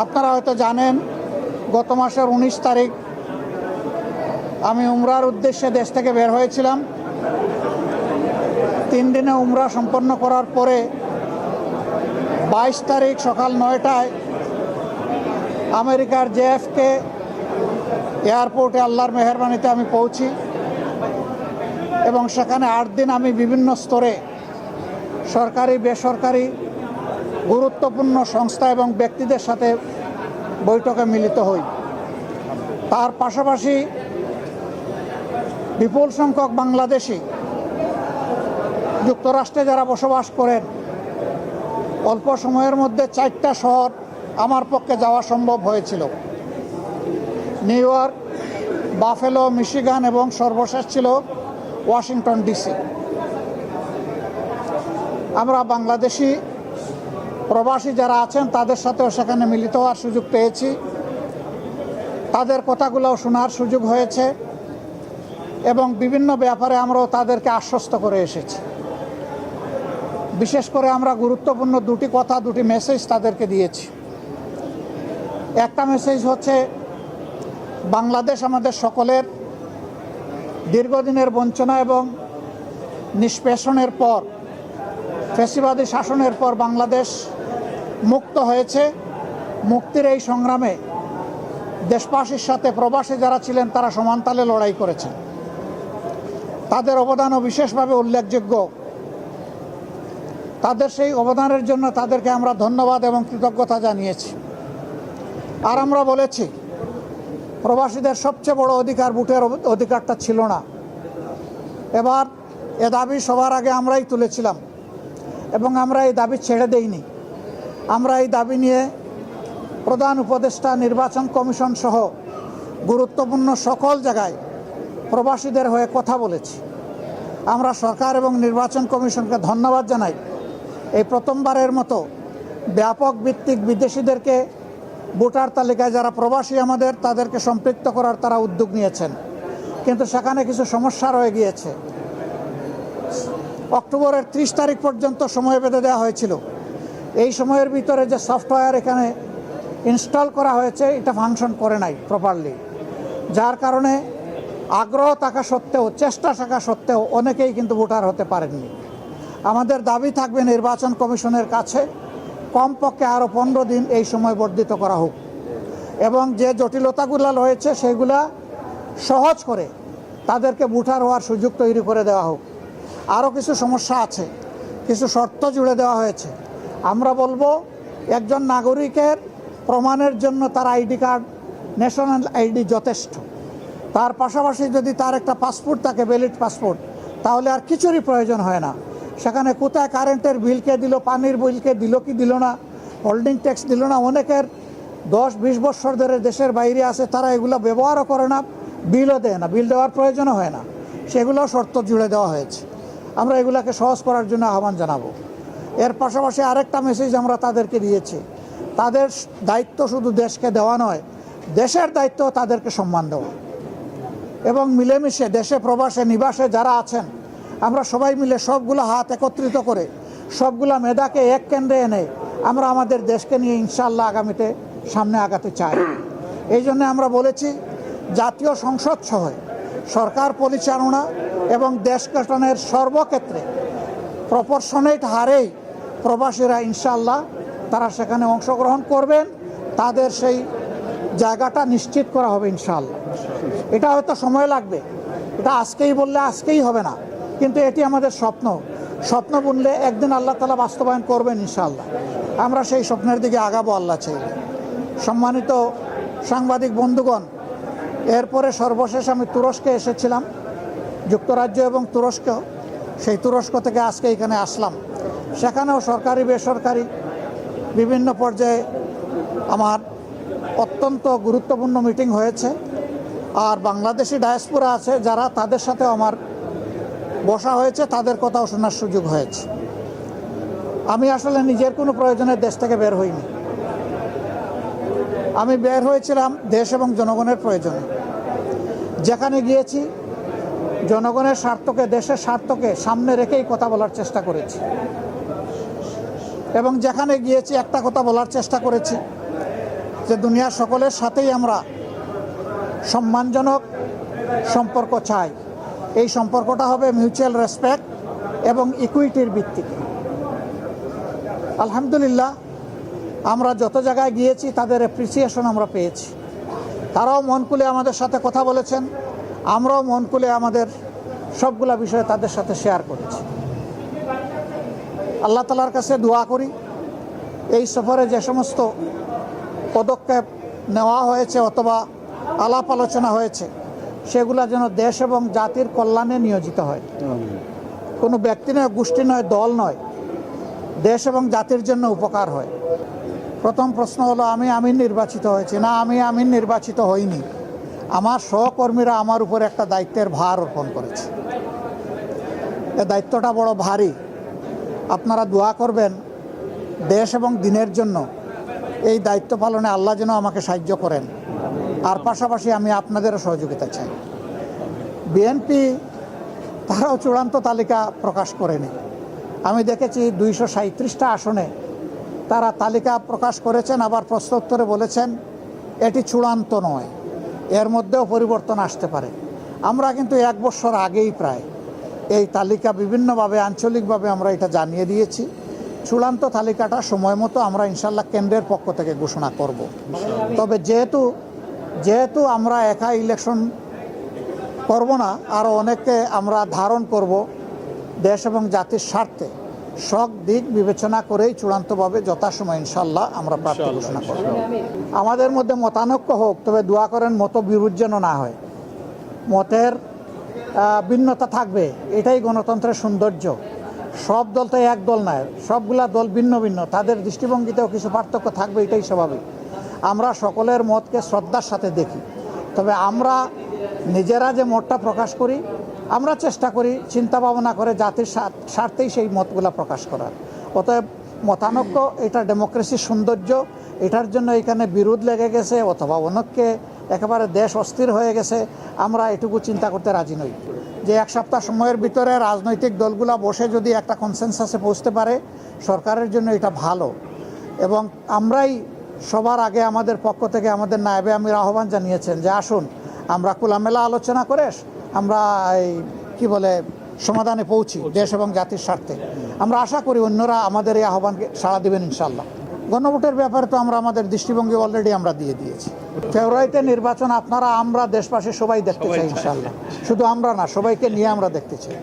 আপনারা হয়তো জানেন গত মাসের 19 তারিখ আমি উমরার উদ্দেশ্যে দেশ থেকে বের হয়েছিলাম। 3 দিনে উমরা সম্পন্ন করার পরে 22 তারিখ সকাল 9টায় আমেরিকার JFK এয়ারপোর্টে আল্লাহর মেহেরবানিতে আমি পৌঁছি এবং সেখানে 8 দিন আমি বিভিন্ন স্তরে সরকারি বেসরকারি গুরুত্বপূর্ণ সংস্থা এবং ব্যক্তিদের সাথে বৈঠকে মিলিত হই। তার পাশাপাশি বিপুল সংখ্যক বাংলাদেশি যুক্তরাষ্ট্রে যারা বসবাস করেন, অল্প সময়ের মধ্যে 4টা শহর আমার পক্ষে যাওয়া সম্ভব হয়েছিল: নিউ ইয়র্ক, বাফেলো, মিশিগান এবং সর্বশেষ ছিল ওয়াশিংটন DC। আমরা বাংলাদেশি প্রবাসী যারা আছেন তাদের সাথেও সেখানে মিলিত হওয়ার সুযোগ পেয়েছি, তাদের কথাগুলোও শোনার সুযোগ হয়েছে এবং বিভিন্ন ব্যাপারে আমরাও তাদেরকে আশ্বস্ত করে এসেছি। বিশেষ করে আমরা গুরুত্বপূর্ণ 2টি কথা, 2টি মেসেজ তাদেরকে দিয়েছি। একটা মেসেজ হচ্ছে, বাংলাদেশ আমাদের সকলের দীর্ঘদিনের বঞ্চনা এবং নিষ্পেষণের পর, ফ্যাসিবাদী শাসনের পর বাংলাদেশ মুক্ত হয়েছে। মুক্তির এই সংগ্রামে দেশবাসীর সাথে প্রবাসী যারা ছিলেন তারা সমানতালে লড়াই করেছেন। তাদের অবদানও বিশেষভাবে উল্লেখযোগ্য। তাদের সেই অবদানের জন্য তাদেরকে আমরা ধন্যবাদ এবং কৃতজ্ঞতা জানিয়েছি। আর আমরা বলেছি, প্রবাসীদের সবচেয়ে বড় অধিকার ভোটের অধিকারটা ছিল না। এবার এ দাবি সবার আগে আমরাই তুলেছিলাম এবং আমরা এই দাবি ছেড়ে দেইনি। আমরা এই দাবি নিয়ে প্রধান উপদেষ্টা, নির্বাচন কমিশন সহ গুরুত্বপূর্ণ সকল জায়গায় প্রবাসীদের হয়ে কথা বলেছি। আমরা সরকার এবং নির্বাচন কমিশনকে ধন্যবাদ জানাই। এই প্রথমবারের মতো ব্যাপক ভিত্তিক বিদেশিদেরকে ভোটার তালিকায় যারা প্রবাসী আমাদের, তাদেরকে সম্পৃক্ত করার তারা উদ্যোগ নিয়েছেন। কিন্তু সেখানে কিছু সমস্যা রয়ে গিয়েছে। অক্টোবরের 30 তারিখ পর্যন্ত সময় বেঁধে দেওয়া হয়েছিল। এই সময়ের ভিতরে যে সফটওয়্যার এখানে ইনস্টল করা হয়েছে এটা ফাংশন করে নাই প্রপারলি, যার কারণে আগ্রহ থাকা সত্ত্বেও, চেষ্টা থাকা সত্ত্বেও অনেকেই কিন্তু ভোটার হতে পারেননি। আমাদের দাবি থাকবে নির্বাচন কমিশনের কাছে কমপক্ষে আরও 15 দিন এই সময় বর্ধিত করা হোক এবং যে জটিলতাগুলো রয়েছে সেগুলা সহজ করে তাদেরকে ভোটার হওয়ার সুযোগ তৈরি করে দেওয়া হোক। আরও কিছু সমস্যা আছে, কিছু শর্ত জুড়ে দেওয়া হয়েছে। আমরা বলবো, একজন নাগরিকের প্রমাণের জন্য তার আইডি কার্ড, ন্যাশনাল আইডি যথেষ্ট। তার পাশাপাশি যদি তার একটা পাসপোর্ট থাকে, ভ্যালিড পাসপোর্ট, তাহলে আর কিছুরই প্রয়োজন হয় না। সেখানে কোথায় কারেন্টের বিল কে দিল, পানির বিল কে দিল কি দিল না, হোল্ডিং ট্যাক্স দিল না, অনেকের 10-20 বছর ধরে দেশের বাইরে আছে, তারা এগুলো ব্যবহারও করে না, বিলও দেয় না, বিল দেওয়ার প্রয়োজনও হয় না। সেগুলো শর্ত জুড়ে দেওয়া হয়েছে। আমরা এগুলাকে সহজ করার জন্য আহ্বান জানাবো। এর পাশাপাশি আরেকটা মেসেজ আমরা তাদেরকে দিয়েছি, তাদের দায়িত্ব শুধু দেশকে দেওয়া নয়, দেশের দায়িত্ব তাদেরকে সম্মান দেওয়া এবং মিলেমিশে দেশে প্রবাসে নিবাসে যারা আছেন আমরা সবাই মিলে সবগুলো হাত একত্রিত করে সবগুলা মেধাকে এক কেন্দ্রে এনে আমরা আমাদের দেশকে নিয়ে ইনশাআল্লাহ আগামীতে সামনে আগাতে চাই। এই জন্য আমরা বলেছি, জাতীয় সংসদ সহ সরকার পরিচালনা এবং দেশ গঠনের সর্বক্ষেত্রে প্রপোর্শনেট হারেই প্রবাসীরা ইনশাআল্লাহ তারা সেখানে অংশগ্রহণ করবেন। তাদের সেই জায়গাটা নিশ্চিত করা হবে ইনশাআল্লাহ। এটা হয়তো সময় লাগবে, এটা আজকেই বললে আজকেই হবে না, কিন্তু এটি আমাদের স্বপ্ন। স্বপ্ন বললে একদিন আল্লাহ তাআলা বাস্তবায়ন করবেন ইনশাআল্লাহ। আমরা সেই স্বপ্নের দিকে আগাবো আল্লাহ চাইলে। সম্মানিত সাংবাদিক বন্ধুগণ, এরপরে সর্বশেষ আমি তুরস্কে এসেছিলাম, যুক্তরাজ্য এবং তুরস্ক। সেই তুরস্ক থেকে আজকে এখানে আসলাম। সেখানেও সরকারি বেসরকারি বিভিন্ন পর্যায়ে আমার অত্যন্ত গুরুত্বপূর্ণ মিটিং হয়েছে। আর বাংলাদেশি ডায়াসপোরা আছে যারা, তাদের সাথেও আমার বসা হয়েছে, তাদের কথাও শোনার সুযোগ হয়েছে। আমি আসলে নিজের কোনো প্রয়োজনে দেশ থেকে বের হইনি। আমি বের হয়েছিলাম দেশ এবং জনগণের প্রয়োজনে। যেখানে গিয়েছি জনগণের স্বার্থকে, দেশের স্বার্থকে সামনে রেখেই কথা বলার চেষ্টা করেছি এবং যেখানে গিয়েছি একটা কথা বলার চেষ্টা করেছি, যে দুনিয়ার সকলের সাথেই আমরা সম্মানজনক সম্পর্ক চাই। এই সম্পর্কটা হবে মিউচুয়াল রেসপেক্ট এবং ইকুইটির ভিত্তিতে। আলহামদুলিল্লাহ, আমরা যত জায়গায় গিয়েছি তাদের অ্যাপ্রিসিয়েশন আমরা পেয়েছি। তারাও মন খুলে আমাদের সাথে কথা বলেছেন, আমরাও মন খুলে আমাদের সবগুলা বিষয় তাদের সাথে শেয়ার করেছি। আল্লাহ তাআলার কাছে দোয়া করি এই সফরে যে সমস্ত পদক্ষেপ নেওয়া হয়েছে অথবা আলাপ আলোচনা হয়েছে সেগুলা যেন দেশ এবং জাতির কল্যাণে নিয়োজিত হয়। কোনো ব্যক্তি নয়, গোষ্ঠী নয়, দল নয়, দেশ এবং জাতির জন্য উপকার হয়। প্রথম প্রশ্ন হলো, আমি আমির নির্বাচিত হয়েছি না? আমি আমির নির্বাচিত হইনি। আমার সহকর্মীরা আমার উপর একটা দায়িত্বের ভার অর্পণ করেছে। এই দায়িত্বটা বড় ভারী। আপনারা দোয়া করবেন দেশ এবং দিনের জন্য এই দায়িত্ব পালনে আল্লাহ যেন আমাকে সাহায্য করেন। আর পাশাপাশি আমি আপনাদেরও সহযোগিতা চাই। বিএনপি তারাও চূড়ান্ত তালিকা প্রকাশ করেনি। আমি দেখেছি 237টা আসনে তারা তালিকা প্রকাশ করেছেন, আবার প্রশ্নোত্তরে বলেছেন এটি চূড়ান্ত নয়, এর মধ্যেও পরিবর্তন আসতে পারে। আমরা কিন্তু 1 বছর আগেই প্রায় এই তালিকা বিভিন্নভাবে আঞ্চলিকভাবে আমরা এটা জানিয়ে দিয়েছি। চূড়ান্ত তালিকাটা সময় মতো আমরা ইনশাল্লাহ কেন্দ্রের পক্ষ থেকে ঘোষণা করব। তবে যেহেতু আমরা একা ইলেকশন করব না, আরও অনেককে আমরা ধারণ করব, দেশ এবং জাতির স্বার্থে সব দিক বিবেচনা করেই চূড়ান্তভাবে যথাসময় ইনশাল্লাহ আমরা প্রার্থী ঘোষণা করব। আমাদের মধ্যে মতানৈক্য হোক, তবে দোয়া করেন মতবিরোধ যেন না হয়। মতের ভিন্নতা থাকবে, এটাই গণতন্ত্রের সৌন্দর্য। সব দল তো এক দল নয়, সবগুলা দল ভিন্ন ভিন্ন, তাদের দৃষ্টিভঙ্গিতেও কিছু পার্থক্য থাকবে, এটাই স্বাভাবিক। আমরা সকলের মতকে শ্রদ্ধার সাথে দেখি। তবে আমরা নিজেরা যে মতটা প্রকাশ করি, আমরা চেষ্টা করি চিন্তা ভাবনা করে জাতির স্বার্থেই সেই মতগুলা প্রকাশ করার। অতএব মতানৈক্য এটা ডেমোক্রেসির সৌন্দর্য। এটার জন্য এখানে বিরোধ লেগে গেছে অথবা অনেককে একেবারে দেশ অস্থির হয়ে গেছে, আমরা এটুকু চিন্তা করতে রাজি নই। যে 1 সপ্তাহ সময়ের ভিতরে রাজনৈতিক দলগুলা বসে যদি একটা কনসেনসাসে পৌঁছতে পারে, সরকারের জন্য এটা ভালো। এবং আমরাই সবার আগে আমাদের পক্ষ থেকে আমাদের নায়েবে আমির আহ্বান জানিয়েছেন যে আসুন আমরা খোলামেলা আলোচনা করে আমরা সমাধানে পৌঁছি দেশ এবং জাতির স্বার্থে। আমরা আশা করি অন্যরা আমাদের এই আহ্বানকে সাড়া দেবেন ইনশাল্লাহ। গণভোটের ব্যাপারে তো আমরা আমাদের দৃষ্টিভঙ্গি অলরেডি আমরা দিয়ে দিয়েছি। ফেব্রুয়ারিতে নির্বাচন আপনারা আমরা দেশবাসী সবাই দেখতে চাই ইনশাল্লাহ। শুধু আমরা না, সবাইকে নিয়ে আমরা দেখতে চাই।